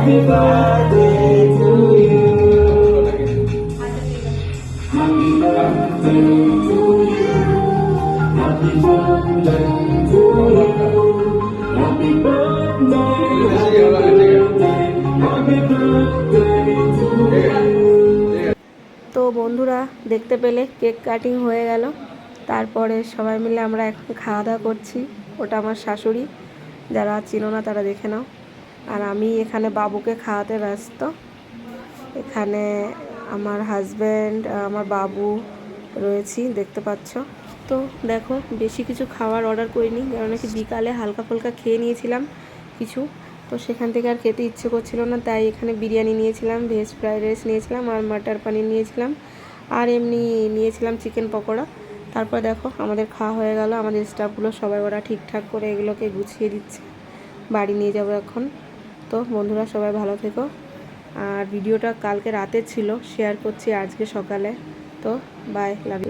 Happy birthday to you. Happy birthday to you. Happy birthday to you. Happy birthday. Happy birthday to you. তো বন্ধুরা দেখতে পেলে cake cutting হয়ে গেল। তারপরে সবাই মিলে আমরা এখন খাওয়া দাওয়া করছি। ওটা আমার শাশুড়ি, যারা চিনো না তারা দেখে নাও। আর আমি এখানে বাবুকে খাওয়াতে ব্যস্ত। এখানে আমার হাজব্যান্ড, আমার বাবু রয়েছি, দেখতে পাচ্ছ। তো দেখো, বেশি কিছু খাবার অর্ডার করিনি, কারণ কি বিকালে হালকা ফুলকা খেয়ে নিয়েছিলাম কিছু। তো সেখান থেকে আর খেতে ইচ্ছে করছিল না, তাই এখানে বিরিয়ানি নিয়েছিলাম, ভেজ ফ্রাইড রাইস নিয়েছিলাম, আর মাটার পানির নিয়েছিলাম, আর এমনি নিয়েছিলাম চিকেন পকোড়া। তারপর দেখো আমাদের খাওয়া হয়ে গেল। আমাদের স্টাফগুলো সবাই ওরা ঠিকঠাক করে এগুলোকে গুছিয়ে দিচ্ছে, বাড়ি নিয়ে যাবো এখন। তো বন্ধুরা সবাই ভালো থেকো। আর ভিডিওটা কালকে রাতে ছিল, শেয়ার করছি আজকে সকালে। তো বাই, লাভ ইউ।